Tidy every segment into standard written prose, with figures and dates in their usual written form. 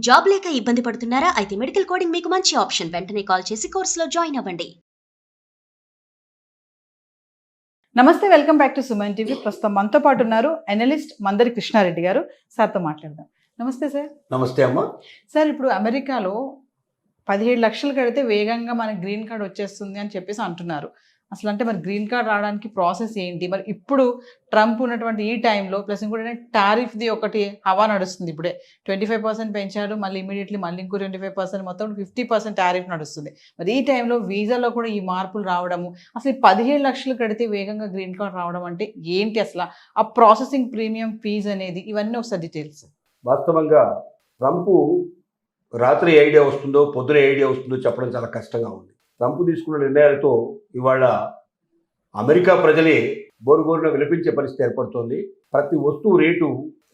Job లేక ఇబ్బంది పడుతున్నారా? అయితే మెడికల్ కోడింగ్ మీకు మంచి ఆప్షన్. వెంటనే కాల్ చేసి కోర్సులో జాయిన్ అవ్వండి. నమస్తే, welcome back to Suman TV. ప్రస్తుతం మనతో పాటు ఉన్నారు అనలిస్ట్ మందరి కృష్ణారెడ్డి గారు. సార్తో మాట్లాడదాం. నమస్తే సార్. నమస్తే అమ్మా. సార్, ఇప్పుడు అమెరికాలో 17 లక్షలు కడితే వేగంగా మనకి గ్రీన్ కార్డ్ వచ్చేస్తుంది అని చెప్పేసి అంటున్నారు. అసలు అంటే మరి గ్రీన్ కార్డ్ రావడానికి ప్రాసెస్ ఏంటి? మరి ఇప్పుడు ట్రంప్ ఉన్నటువంటి ఈ టైంలో ప్లస్ ఇంకోటి టారిఫ్ది ఒకటి హవా నడుస్తుంది. ఇప్పుడే 25% పెంచారు, మళ్ళీ ఇమీడియట్లీ మళ్ళీ ఇంకో 25%, మొత్తం 50% టారిఫ్ నడుస్తుంది. మరి ఈ టైంలో వీసాలో కూడా ఈ మార్పులు రావడము, అసలు 17 లక్షలు కడితే వేగంగా గ్రీన్ కార్డ్ రావడం అంటే ఏంటి? అసలు ఆ ప్రాసెసింగ్ ప్రీమియం ఫీజు అనేది, ఇవన్నీ ఒకసారి డీటెయిల్స్. వాస్తవంగా ట్రంప్ రాత్రి ఐడియా వస్తుందో పొద్దున ఐడియా వస్తుందో చెప్పడం చాలా కష్టంగా ఉంది. ట్రంప్ తీసుకున్న నిర్ణయాలతో ఇవాళ అమెరికా ప్రజలే బోరుబోరున విలపించే పరిస్థితి ఏర్పడుతోంది. ప్రతి వస్తువు రేటు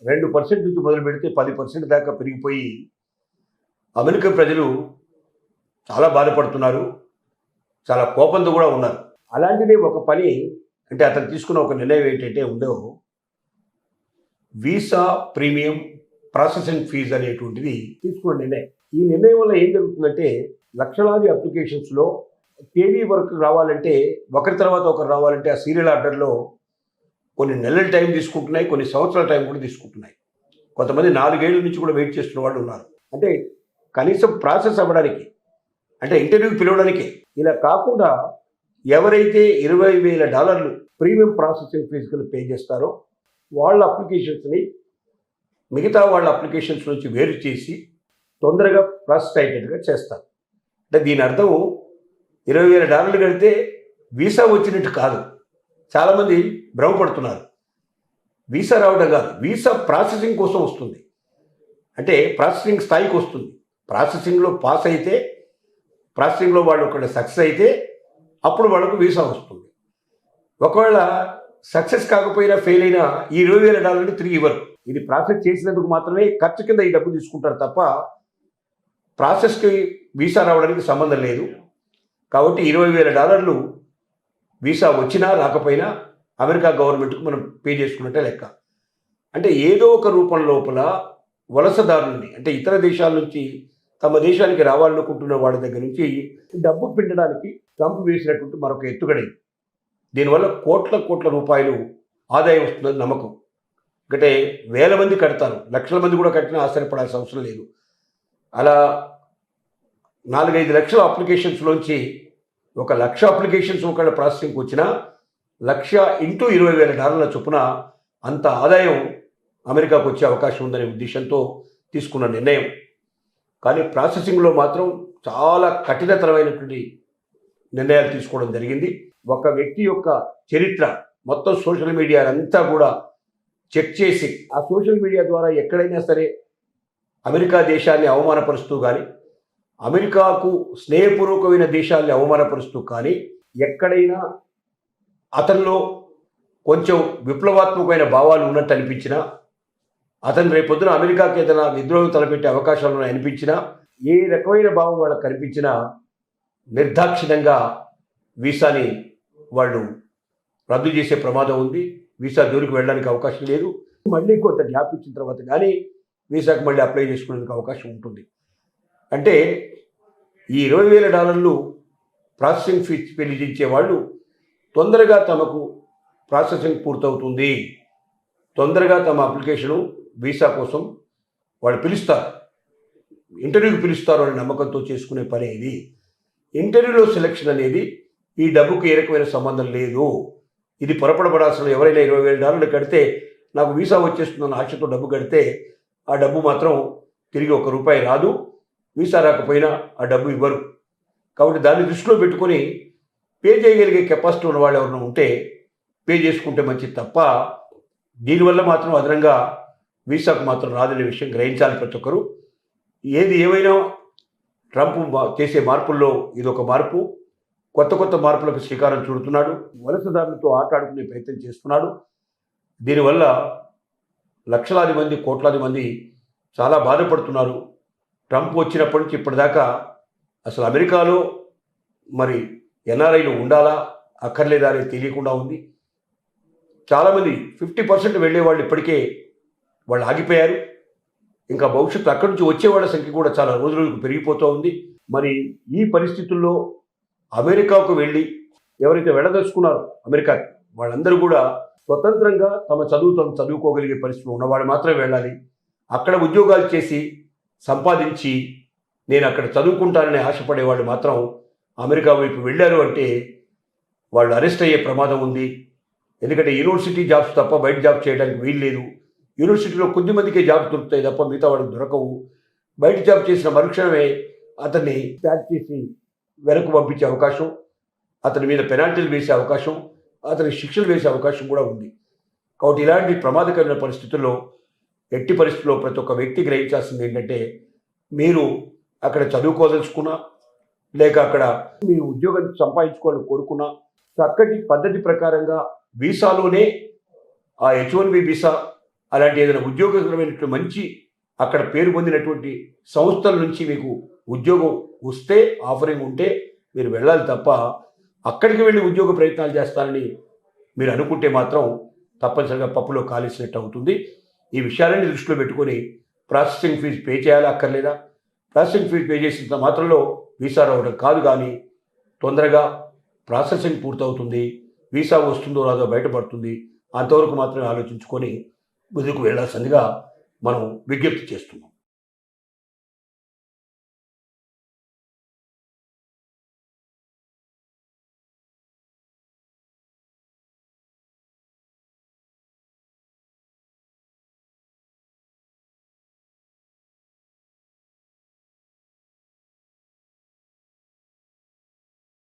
2% నుంచి మొదలు పెడితే 10% దాకా పెరిగిపోయి అమెరికా ప్రజలు చాలా బాధపడుతున్నారు, చాలా కోపంతో కూడా ఉన్నారు. అలాంటిదే ఒక పని అంటే అతను తీసుకున్న ఒక నిర్ణయం ఏంటంటే ఉందో వీసా ప్రీమియం ప్రాసెసింగ్ ఫీజు అనేటువంటిది తీసుకున్న నిర్ణయం. ఈ నిర్ణయం వల్ల ఏం జరుగుతుందంటే లక్షలాది అప్లికేషన్స్లో తేదీ వరకు రావాలంటే ఒకరి తర్వాత ఒకరు రావాలంటే ఆ సీరియల్ ఆర్డర్లో కొన్ని నెలల టైం తీసుకుంటున్నాయి, కొన్ని సంవత్సరాల టైం కూడా తీసుకుంటున్నాయి. కొంతమంది 4 ఏళ్ల నుంచి కూడా వెయిట్ చేస్తున్న వాళ్ళు ఉన్నారు. అంటే కనీసం ప్రాసెస్ అవ్వడానికి, అంటే ఇంటర్వ్యూకి పిలవడానికి. ఇలా కాకుండా ఎవరైతే $20,000 ప్రీమియం ప్రాసెసింగ్ ఫీజు కింద పే చేస్తారో వాళ్ళ అప్లికేషన్స్ని మిగతా వాళ్ళ అప్లికేషన్స్ నుంచి వేరు చేసి తొందరగా ప్రాసెస్ అయ్యేటట్టుగా చేస్తారు. అంటే దీని అర్థం $20,000 కడితే వీసా వచ్చినట్టు కాదు. చాలామంది భ్రమపడుతున్నారు. వీసా రావడం కాదు, వీసా ప్రాసెసింగ్ కోసం వస్తుంది. అంటే ప్రాసెసింగ్ స్థాయికి వస్తుంది. ప్రాసెసింగ్లో పాస్ అయితే, ప్రాసెసింగ్లో వాళ్ళు ఒకవేళ సక్సెస్ అయితే అప్పుడు వాళ్ళకు వీసా వస్తుంది. ఒకవేళ సక్సెస్ కాకపోయినా ఫెయిల్ అయినా ఈ $20,000 తిరిగి ఇవ్వరు. ఇది ప్రాసెస్ చేసినందుకు మాత్రమే ఖర్చు కింద ఈ డబ్బు తీసుకుంటారు తప్ప ప్రాసెస్కి వీసా రావడానికి సంబంధం లేదు. కాబట్టి $20,000 వీసా వచ్చినా రాకపోయినా అమెరికా గవర్నమెంట్కు మనం పే చేసుకున్నట్టే లెక్క. అంటే ఏదో ఒక రూపం లోపల వలసదారులని, అంటే ఇతర దేశాల నుంచి తమ దేశానికి రావాలనుకుంటున్న వాళ్ళ దగ్గర నుంచి డబ్బు పిండడానికి ట్రంప్ వేసినటువంటి మరొక ఎత్తుగడైంది. దీనివల్ల కోట్ల రూపాయలు ఆదాయం వస్తుందని నమ్మకం. అంటే వేల మంది కడతారు, లక్షల మంది కూడా కట్టినా ఆశ్చర్యపడాల్సిన అవసరం లేదు. అలా 4-5 లక్షల అప్లికేషన్స్లోంచి 1,00,000 అప్లికేషన్స్ ఒకవేళ ప్రాసెసింగ్కి వచ్చినా 1,00,000 ఇంటూ $20,000 చొప్పున అంత ఆదాయం అమెరికాకు వచ్చే అవకాశం ఉందనే ఉద్దేశంతో తీసుకున్న నిర్ణయం. కానీ ప్రాసెసింగ్లో మాత్రం చాలా కఠినతరమైనటువంటి నిర్ణయాలు తీసుకోవడం జరిగింది. ఒక వ్యక్తి యొక్క చరిత్ర మొత్తం సోషల్ మీడియా అంతా కూడా చెక్ చేసి ఆ సోషల్ మీడియా ద్వారా ఎక్కడైనా సరే అమెరికా దేశాన్ని అవమానపరుస్తూ కానీ, అమెరికాకు స్నేహపూర్వకమైన దేశాన్ని అవమానపరుస్తూ కానీ, ఎక్కడైనా అతనిలో కొంచెం విప్లవాత్మకమైన భావాలు ఉన్నట్టు అనిపించినా, అతను రేపొద్దున అమెరికాకి ఏదైనా విద్రోహం తలపెట్టే అవకాశాలను అనిపించినా, ఏ రకమైన భావం వాళ్ళకు కనిపించినా నిర్దాక్షిణ్యంగా వీసాని వాళ్ళు రద్దు చేసే ప్రమాదం ఉంది. వీసా జోలికి వెళ్ళడానికి అవకాశం లేదు. మళ్ళీ కొంత గ్యాప్ ఇచ్చిన తర్వాత కానీ వీసాకు మళ్ళీ అప్లై చేసుకునేందుకు అవకాశం ఉంటుంది. అంటే ఈ $20,000 ప్రాసెసింగ్ ఫీజు చెల్లించే వాళ్ళు తొందరగా తమకు ప్రాసెసింగ్ పూర్తవుతుంది, తొందరగా తమ అప్లికేషను వీసా కోసం వాళ్ళు పిలుస్తారు, ఇంటర్వ్యూకి పిలుస్తారు అనే నమ్మకంతో చేసుకునే పని ఇది. ఇంటర్వ్యూలో సెలక్షన్ అనేది ఈ డబ్బుకు ఏ రకమైన సంబంధం లేదు. ఇది పొరపడబడాల్సిన, ఎవరైనా $20,000 కడితే నాకు వీసా వచ్చేస్తుందన్న ఆశతో డబ్బు కడితే ఆ డబ్బు మాత్రం తిరిగి ₹1 రాదు. వీసా రాకపోయినా ఆ డబ్బు ఇవ్వరు. కాబట్టి దాన్ని దృష్టిలో పెట్టుకొని పే చేయగలిగే కెపాసిటీ ఉన్న వాళ్ళు ఎవరైనా ఉంటే పే చేసుకుంటే మంచిది తప్ప దీనివల్ల మాత్రం అదనంగా వీసాకు మాత్రం రాదనే విషయం గ్రహించాలి ప్రతి ఒక్కరు. ఏది ఏమైనా ట్రంప్ చేసే మార్పుల్లో ఇదొక మార్పు. కొత్త మార్పులకు శ్రీకారం చుడుతున్నాడు. వలసదారులతో ఆటాడుకునే ప్రయత్నం చేస్తున్నాడు. దీనివల్ల లక్షలాది మంది, కోట్లాది మంది చాలా బాధపడుతున్నారు. ట్రంప్ వచ్చినప్పటి నుంచి ఇప్పటిదాకా అసలు అమెరికాలో మరి ఎన్ఆర్ఐలు ఉండాలా అక్కర్లేదా అనేది తెలియకుండా ఉంది. చాలామంది 50% వెళ్ళేవాళ్ళు ఇప్పటికే వాళ్ళు ఆగిపోయారు. ఇంకా భవిష్యత్తు అక్కడి నుంచి వచ్చే వాళ్ళ సంఖ్య కూడా చాలా రోజు రోజుకు పెరిగిపోతూ ఉంది. మరి ఈ పరిస్థితుల్లో అమెరికాకు వెళ్ళి ఎవరైతే వెళ్ళదలుచుకున్నారో అమెరికాకి వాళ్ళందరూ కూడా స్వతంత్రంగా తమ చదువుకోగలిగే పరిస్థితులు ఉన్నవాళ్ళు మాత్రమే వెళ్ళాలి. అక్కడ ఉద్యోగాలు చేసి సంపాదించి నేను అక్కడ చదువుకుంటానని ఆశపడేవాళ్ళు మాత్రం అమెరికా వైపు వెళ్ళారు అంటే వాళ్ళు అరెస్ట్ అయ్యే ప్రమాదం ఉంది. ఎందుకంటే యూనివర్సిటీ జాబ్స్ తప్ప బయట జాబ్ చేయడానికి వీలు లేదు. యూనివర్సిటీలో కొద్దిమందికే జాబ్ దొరుకుతాయి తప్ప మిగతా వాళ్ళకి దొరకవు. బయట జాబ్ చేసిన మరుక్షణమే అతన్ని ప్యాక్ చేసి వెనక్కు పంపించే అవకాశం, అతని మీద పెనాల్టీలు వేసే అవకాశం, అతనికి శిక్షలు వేసే అవకాశం కూడా ఉంది. కాబట్టి ఇలాంటి ప్రమాదకరమైన పరిస్థితుల్లో ఎట్టి పరిస్థితుల్లో ప్రతి ఒక్క వ్యక్తి గ్రహించాల్సింది ఏంటంటే, మీరు అక్కడ చదువుకోదలుచుకున్నా లేక అక్కడ మీ ఉద్యోగం సంపాదించుకోవాలని కోరుకున్నా చక్కటి పద్ధతి ప్రకారంగా వీసాలోనే ఆ H1B వీసా అలాంటి ఏదైనా ఉద్యోగకరమైనటువంటి మంచి అక్కడ పేరు పొందినటువంటి సంస్థల నుంచి మీకు ఉద్యోగం వస్తే ఆఫరింగ్ ఉంటే మీరు వెళ్ళాలి తప్ప అక్కడికి వెళ్ళి ఉద్యోగ ప్రయత్నాలు చేస్తానని మీరు అనుకుంటే మాత్రం తప్పనిసరిగా పప్పులో కాలేసినట్టు అవుతుంది. ఈ విషయాలన్నీ దృష్టిలో పెట్టుకొని ప్రాసెసింగ్ ఫీజు పే చేయాలా అక్కర్లేదా? ప్రాసెసింగ్ ఫీజు పే చేసినంత మాత్రంలో వీసా రావడం కాదు, కానీ తొందరగా ప్రాసెసింగ్ పూర్తవుతుంది, వీసా వస్తుందో రాదో బయటపడుతుంది. అంతవరకు మాత్రమే ఆలోచించుకొని ముందుకు వెళ్ళాల్సిందిగా మనం విజ్ఞప్తి చేస్తున్నాం.